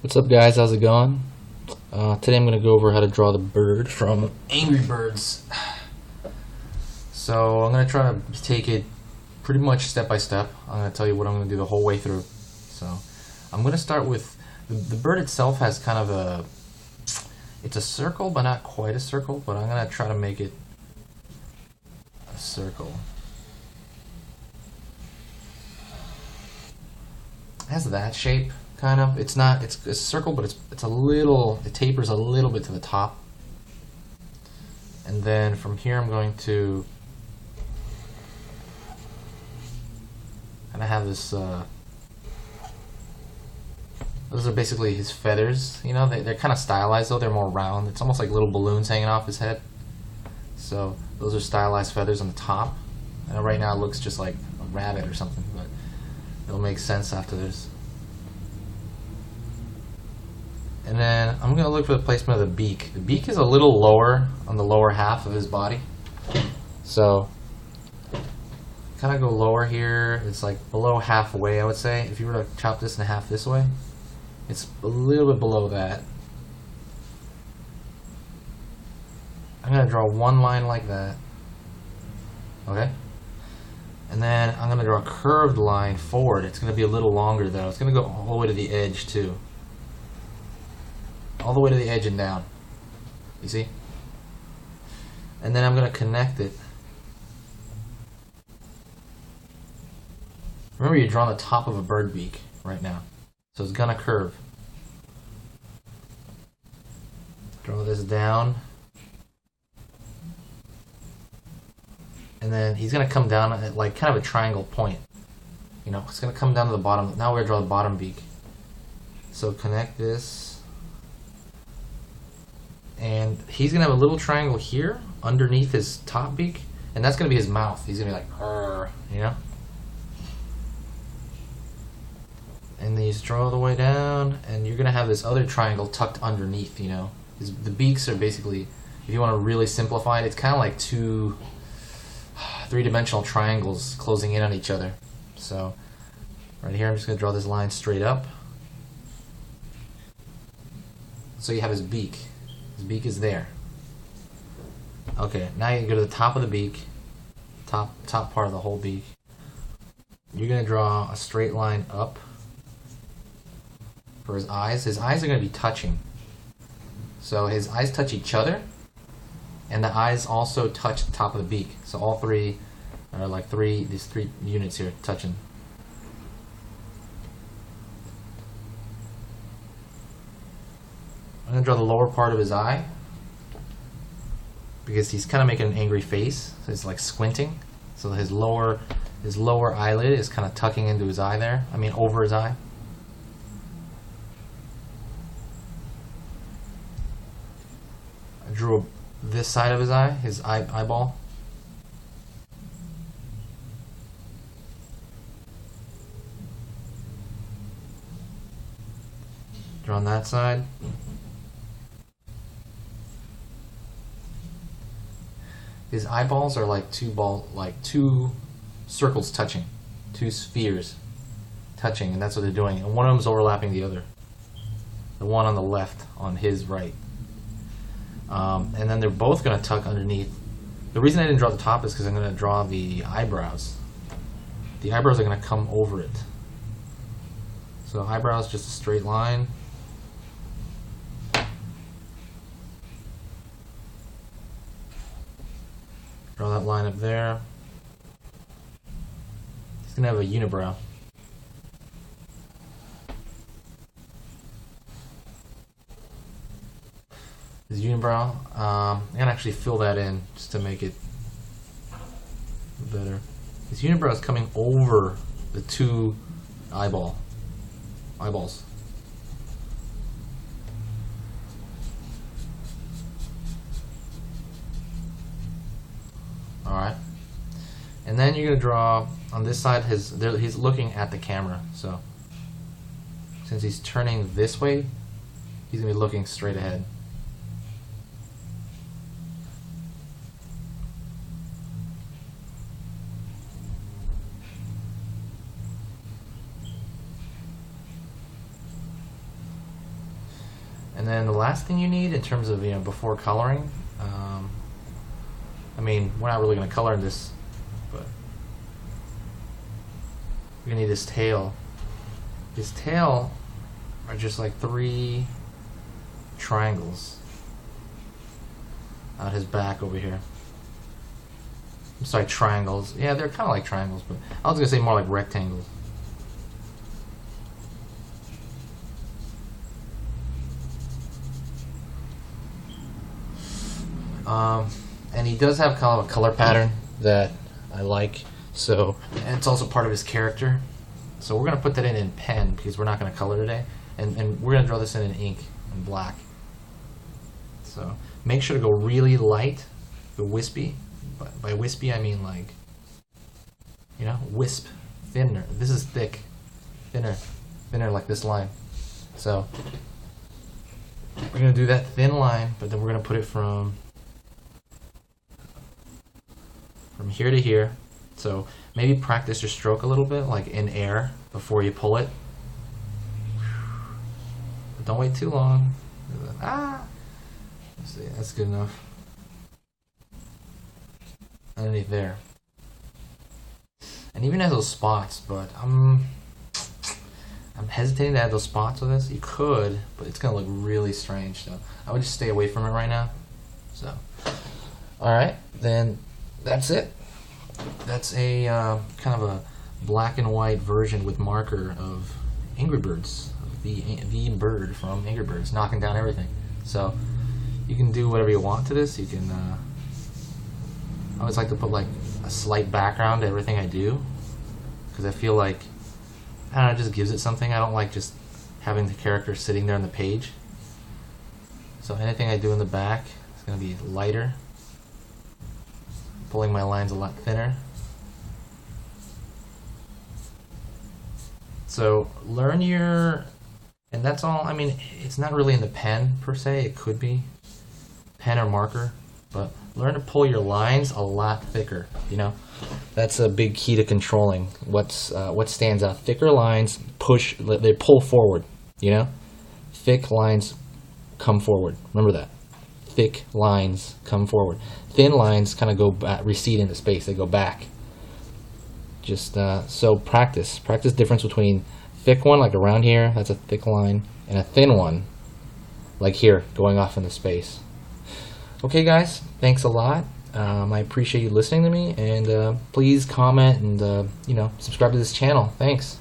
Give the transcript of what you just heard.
What's up, guys? How's it going? Today I'm going to go over how to draw the bird from Angry Birds. So I'm going to try to take it pretty much step by step. I'm going to tell you what I'm going to do the whole way through. So I'm going to start with the bird itself. Has kind of it's a circle, but not quite a circle. But I'm going to try to make it a circle. It has that shape. Kind of. It's not. It's a circle, but it's a little. It tapers a little bit to the top, and then from here I'm going to kind of have this. Those are basically his feathers. You know, they're kind of stylized though. They're more round. It's almost like little balloons hanging off his head. So those are stylized feathers on the top. And right now it looks just like a rabbit or something, but it'll make sense after this. And then I'm going to look for the placement of the beak. The beak is a little lower on the lower half of his body. So kind of go lower here. It's like below halfway, I would say. If you were to chop this in half this way, it's a little bit below that. I'm going to draw one line like that. Okay? And then I'm going to draw a curved line forward. It's going to be a little longer though. It's going to go all the way to the edge too. All the way to the edge and down. You see? And then I'm going to connect it. Remember, you're drawing the top of a bird beak right now. So it's going to curve. Draw this down. And then he's going to come down at like kind of a triangle point. You know, it's going to come down to the bottom. Now we're going to draw the bottom beak. So connect this. And he's going to have a little triangle here underneath his top beak, and that's going to be his mouth. He's going to be like, "Arr," you know? And then you just draw all the way down, and you're going to have this other triangle tucked underneath, you know? The beaks are basically, if you want to really simplify it, it's kind of like two three-dimensional triangles closing in on each other. So right here, I'm just going to draw this line straight up. So you have his beak. His beak is there. Okay, now you go to the top of the beak, top part of the whole beak. You're going to draw a straight line up for his eyes. His eyes are going to be touching. So his eyes touch each other, and the eyes also touch the top of the beak. So all three are like these three units here touching. I'm going to draw the lower part of his eye because he's kind of making an angry face. So he's like squinting. So his lower eyelid is kind of tucking into his eye there. I mean, over his eye. I drew this side of his eye, his eyeball. Draw on that side. His eyeballs are like two circles touching, two spheres touching, and that's what they're doing. And one of them is overlapping the other. The one on the left, on his right. And then they're both going to tuck underneath. The reason I didn't draw the top is because I'm going to draw the eyebrows. The eyebrows are going to come over it. So eyebrows, just a straight line. Draw that line up there. He's going to have a unibrow. His unibrow, I'm going to actually fill that in just to make it better. His unibrow is coming over the two eyeballs. Alright. And then you're going to draw on this side, he's looking at the camera. So since he's turning this way, he's going to be looking straight ahead. And then the last thing you need in terms of, before coloring, I mean, we're not really going to color in this, but you're going to need his tail. His tail are just like 3 triangles out his back over here. I'm sorry, triangles. Yeah, they're kind of like triangles, but I was going to say more like rectangles. And he does have kind of a color pattern that I like, so, and it's also part of his character. So we're going to put that in pen because we're not going to color today, and we're going to draw this in ink and black. So make sure to go really light, go wispy. But by wispy I mean like, wisp, thinner. This is thick, thinner like this line. So we're going to do that thin line, but then we're going to put it from here to here. So maybe practice your stroke a little bit, like in air, before you pull it. But don't wait too long. Let's see, that's good enough. Underneath there. And even has those spots, but I'm hesitating to add those spots with this. You could, but it's gonna look really strange. So I would just stay away from it right now. So, all right, then that's it. That's a kind of a black and white version with marker of Angry Birds, the bird from Angry Birds, knocking down everything. So you can do whatever you want to this. You can. I always like to put like a slight background to everything I do, because I feel like, I don't know, it just gives it something. I don't like just having the character sitting there on the page. So anything I do in the back is going to be lighter, pulling my lines a lot thinner. So learn your, and that's all. I mean, it's not really in the pen per se. It could be pen or marker, but learn to pull your lines a lot thicker. That's a big key to controlling what stands out. Thicker lines they pull forward. Thick lines come forward. Remember that. Thick lines come forward. Thin lines kind of go back, recede into space. They go back. Just so practice difference between thick one, like around here, that's a thick line, and a thin one, like here, going off into space. Okay, guys, thanks a lot. I appreciate you listening to me, and please comment and subscribe to this channel. Thanks.